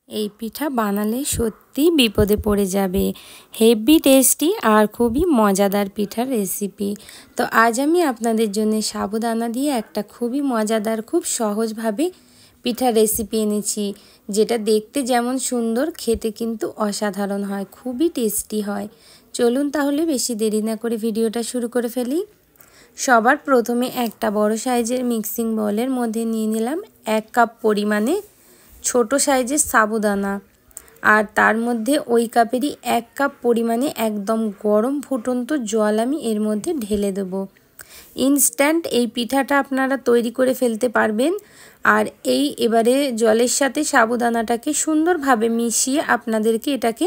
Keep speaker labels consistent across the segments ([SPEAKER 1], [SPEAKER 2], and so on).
[SPEAKER 1] এই পিঠা বানালে সত্যি বিপদে পড়ে যাবে। হেভি টেস্টি আর খুবই মজাদার পিঠার রেসিপি। তো আজ আমি আপনাদের জন্য সাবুদানা দিয়ে একটা খুবই মজাদার খুব সহজভাবে পিঠার রেসিপি এনেছি, যেটা দেখতে যেমন সুন্দর খেতে কিন্তু অসাধারণ হয়, খুবই টেস্টি হয়। চলুন তাহলে বেশি দেরি না করে ভিডিওটা শুরু করে ফেলি। সবার প্রথমে একটা বড় সাইজের মিক্সিং বোলের মধ্যে নিয়ে নিলাম 1 কাপ পরিমাণে ছোট সাইজের সাবুদানা, আর তার মধ্যে ওই কাপেরই 1 কাপ পরিমাণে একদম গরম ফুটন্ত জল আমি এর মধ্যে ঢেলে দেব। ইনস্ট্যান্ট এই পিঠাটা আপনারা তৈরি করে ফেলতে পারবেন। আর এবারে জলের সাথে সাবুদানাটাকে সুন্দরভাবে মিশিয়ে আপনাদেরকে এটাকে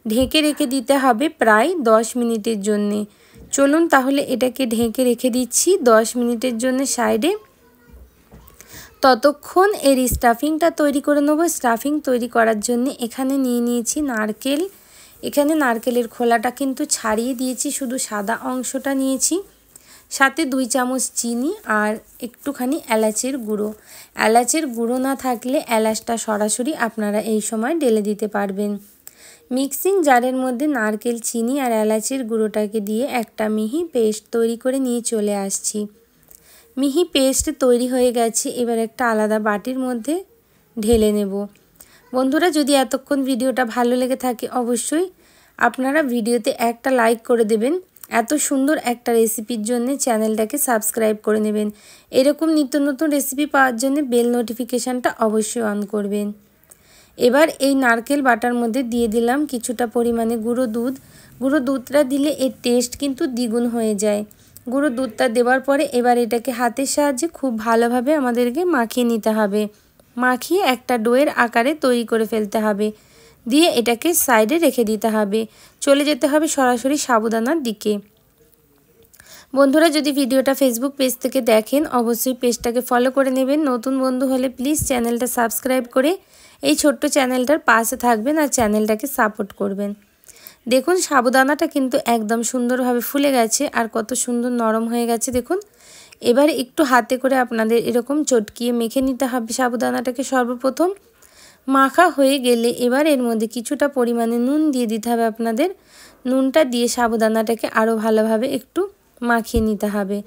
[SPEAKER 1] ঢেকে রেখে দিতে হবে প্রায় 10 মিনিটের জন্যে। চলুন তাহলে এটাকে ঢেকে রেখে দিচ্ছি 10 মিনিটের জন্য সাইডে। ততক্ষণ এর স্টাফিংটা তৈরি করে নেব। স্টাফিং তৈরি করার জন্য এখানে নিয়ে নিয়েছি নারকেল। এখানে নারকেলের খোলাটা কিন্তু ছাড়িয়ে দিয়েছি, শুধু সাদা অংশটা নিয়েছি। সাথে 2 চামচ চিনি আর একটুখানি এলাচের গুঁড়ো। এলাচের গুঁড়ো না থাকলে এলাচটা সরাসরি আপনারা এই সময় ঢেলে দিতে পারবেন। মিক্সিং জারের মধ্যে নারকেল, চিনি আর এলাচের গুঁড়োটাকে দিয়ে একটা মিহি পেস্ট তৈরি করে নিয়ে চলে আসছি। মিহি পেস্ট তৈরি হয়ে গেছে, এবার একটা আলাদা বাটির মধ্যে ঢেলে নেব। বন্ধুরা, যদি এতক্ষণ ভিডিওটা ভালো লেগে থাকে অবশ্যই আপনারা ভিডিওতে একটা লাইক করে দেবেন। এত সুন্দর একটা রেসিপির জন্য চ্যানেলটাকে সাবস্ক্রাইব করে নেবেন। এরকম নিত্য নতুন রেসিপি পাওয়ার জন্য বেল নোটিফিকেশানটা অবশ্যই অন করবেন। এবার এই নারকেল বাটার মধ্যে দিয়ে দিলাম কিছুটা পরিমাণে গুঁড়ো দুধ। গুঁড়ো দুধটা দিলে এর টেস্ট কিন্তু দ্বিগুণ হয়ে যায়। গুঁড়ো দুধটা দেওয়ার পরে এবার এটাকে হাতের সাহায্যে খুব ভালোভাবে আমাদেরকে মাখিয়ে নিতে হবে। মাখিয়ে একটা ডোয়ের আকারে তৈরি করে ফেলতে হবে। দিয়ে এটাকে সাইডে রেখে দিতে হবে। চলে যেতে হবে সরাসরি সাবুদানার দিকে। বন্ধুরা, যদি ভিডিওটা ফেসবুক পেজ থেকে দেখেন অবশ্যই পেজটাকে ফলো করে নেবেন। নতুন বন্ধু হলে প্লিজ চ্যানেলটা সাবস্ক্রাইব করে এই ছোট্ট চ্যানেলটার পাশে থাকবেন আর চ্যানেলটাকে সাপোর্ট করবেন। দেখুন সাবুদানাটা কিন্তু একদম সুন্দরভাবে ফুলে গেছে আর কত সুন্দর নরম হয়ে গেছে দেখুন। এবার একটু হাতে করে আপনাদের এরকম চটকিয়ে মেখে নিতে হবে সাবুদানাটাকে। সর্বপ্রথম মাখা হয়ে গেলে এবার এর মধ্যে কিছুটা পরিমাণে নুন দিয়ে দিতে হবে আপনাদের। নুনটা দিয়ে সাবুদানাটাকে আরও ভালোভাবে একটু মাখিয়ে নিতে হবে।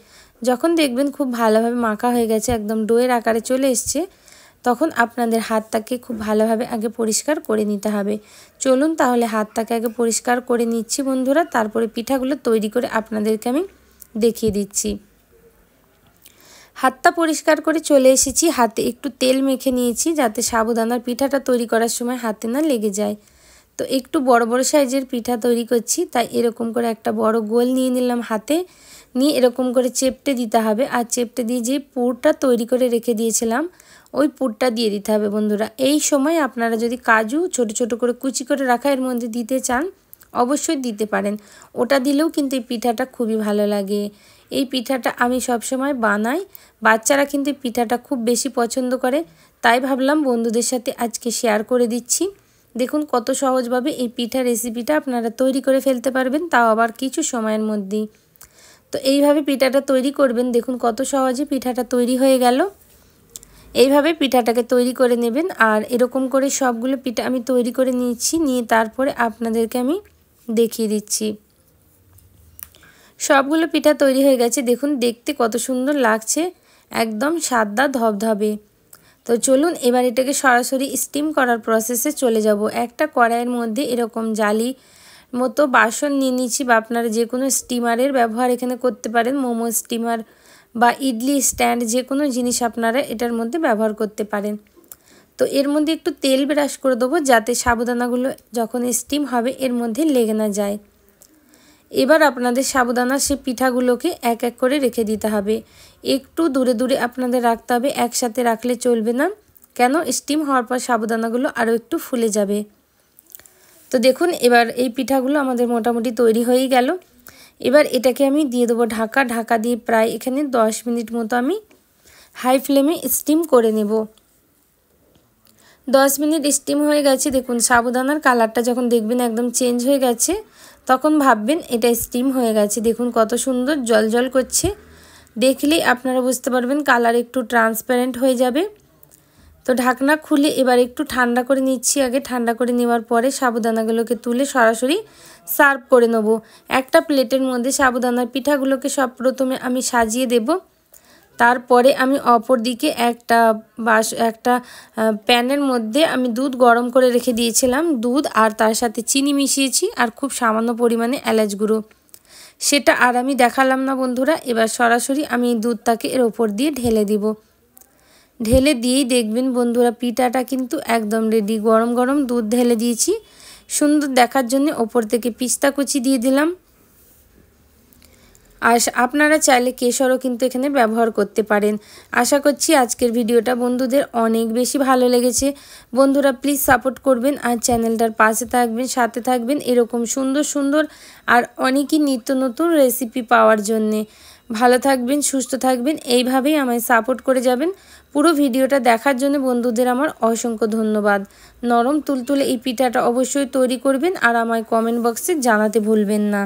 [SPEAKER 1] যখন দেখবেন খুব ভালোভাবে মাখা হয়ে গেছে, একদম ডোয়ের আকারে চলে এসছে, তখন আপনাদের হাতটাকে খুব ভালোভাবে আগে পরিষ্কার করে নিতে হবে। চলুন তাহলে হাতটাকে আগে পরিষ্কার করে নিচ্ছি বন্ধুরা, তারপরে পিঠাগুলো তৈরি করে আপনাদেরকে আমি দেখিয়ে দিচ্ছি। হাতটা পরিষ্কার করে চলে এসেছি। হাতে একটু তেল মেখে নিয়েছি যাতে সাবুদানার পিঠাটা তৈরি করার সময় হাতে না লেগে যায়। তো একটু বড় বড় সাইজের পিঠা তৈরি করছি, তাই এরকম করে একটা বড় গোল নিয়ে নিলাম হাতে। নিয়ে এরকম করে চেপটে দিতে হবে। আর চেপটে দিয়ে যে পুরটা তৈরি করে রেখে দিয়েছিলাম ওই পুরটা দিয়ে দিতে হবে বন্ধুরা। এই সময় আপনারা যদি কাজু ছোট ছোট করে কুচি করে রাখা এর মধ্যে দিতে চান অবশ্যই দিতে পারেন। ওটা দিলেও কিন্তু এই পিঠাটা খুবই ভালো লাগে। এই পিঠাটা আমি সবসময় বানাই। বাচ্চারা কিন্তু এই পিঠাটা খুব বেশি পছন্দ করে, তাই ভাবলাম বন্ধুদের সাথে আজকে শেয়ার করে দিচ্ছি। দেখুন কত সহজভাবে এই পিঠা রেসিপিটা আপনারা তৈরি করে ফেলতে পারবেন, তাও আবার কিছু সময়ের মধ্যেই। তো এইভাবে পিঠাটা তৈরি করবেন। দেখুন কত সহজে পিঠাটা তৈরি হয়ে গেল। এইভাবে পিঠাটাকে তৈরি করে নেবেন। আর এরকম করে সবগুলো পিঠা আমি তৈরি করে নিয়েছি, নিয়ে তারপরে আপনাদেরকে আমি দেখিয়ে দিচ্ছি। সবগুলো পিঠা তৈরি হয়ে গেছে। দেখুন দেখতে কত সুন্দর লাগছে, একদম সাদা ধবধবে। তো চলুন এবার এটাকে সরাসরি স্টিম করার প্রসেসে চলে যাব। একটা কড়াইয়ের মধ্যে এরকম জালি মতো বাসন নিয়ে নিচ্ছি, বা আপনারা যে কোনো স্টিমারের ব্যবহার এখানে করতে পারেন। মোমো স্টিমার বা ইডলি স্ট্যান্ড, যে কোনো জিনিস আপনারা এটার মধ্যে ব্যবহার করতে পারেন। তো এর মধ্যে একটু তেল ব্রাশ করে দেবো যাতে সাবুদানাগুলো যখন স্টিম হবে এর মধ্যে লেগে না যায়। এবার আপনাদের সাবুদানার সেই পিঠাগুলোকে এক এক করে রেখে দিতে হবে। একটু দূরে দূরে আপনাদের রাখতে হবে, একসাথে রাখলে চলবে না, কেন স্টিম হওয়ার পর সাবুদানাগুলো আরও একটু ফুলে যাবে। তো দেখুন এবার এই পিঠাগুলো আমাদের মোটামুটি তৈরি হয়েই গেল। এবার এটাকে আমি দিয়ে দেবো ঢাকা। ঢাকা দিয়ে প্রায় এখানে 10 মিনিট মতো আমি হাই ফ্লেমে স্টিম করে নেব। 10 মিনিট স্টিম হয়ে গেছে। দেখুন সাবুদানার কালারটা যখন দেখবেন একদম চেঞ্জ হয়ে গেছে তখন ভাববেন এটা স্টিম হয়ে গেছে। দেখুন কত সুন্দর জল জল করছে, দেখলেই আপনারা বুঝতে পারবেন কালার একটু ট্রান্সপারেন্ট হয়ে যাবে। তো ঢাকনা খুলে এবার একটু ঠান্ডা করে নিচ্ছি। আগে ঠান্ডা করে নেওয়ার পরে সাবুদানাগুলোকে তুলে সরাসরি সার্ভ করে নেব। একটা প্লেটের মধ্যে সাবুদানার পিঠাগুলোকে সব প্রথমে আমি সাজিয়ে দেব। তারপরে আমি অপর দিকে একটা প্যানের মধ্যে আমি দুধ গরম করে রেখে দিয়েছিলাম। দুধ আর তার সাথে চিনি মিশিয়েছি আর খুব সামান্য পরিমাণে এলাচ গুঁড়ো। সেটা আর আমি দেখালাম না বন্ধুরা। এবার সরাসরি আমি দুধটাকে এর ওপর দিয়ে ঢেলে দিব। ঢেলে দিয়েই দেখবেন বন্ধুরা পিঠাটা কিন্তু একদম রেডি। গরম গরম দুধ ঢেলে দিয়েছি। সুন্দর দেখার জন্য ওপর থেকে পিস্তা কুচি দিয়ে দিলাম। আর আপনারা চাইলে কেশরও কিন্তু এখানে ব্যবহার করতে পারেন। আশা করছি আজকের ভিডিওটা বন্ধুদের অনেক বেশি ভালো লেগেছে। বন্ধুরা প্লিজ সাপোর্ট করবেন আর চ্যানেলটার পাশে থাকবেন, সাথে থাকবেন এরকম সুন্দর সুন্দর আর অনেকই নিত্য নতুন রেসিপি পাওয়ার জন্যে। ভালো থাকবেন, সুস্থ থাকবেন, এইভাবেই আমায় সাপোর্ট করে যাবেন। পুরো ভিডিওটা দেখার জন্য বন্ধুদের আমার অসংখ্য ধন্যবাদ। নরম তুলতুলে এই পিঠাটা অবশ্যই তৈরি করবেন আর আমায় কমেন্ট বক্সে জানাতে ভুলবেন না।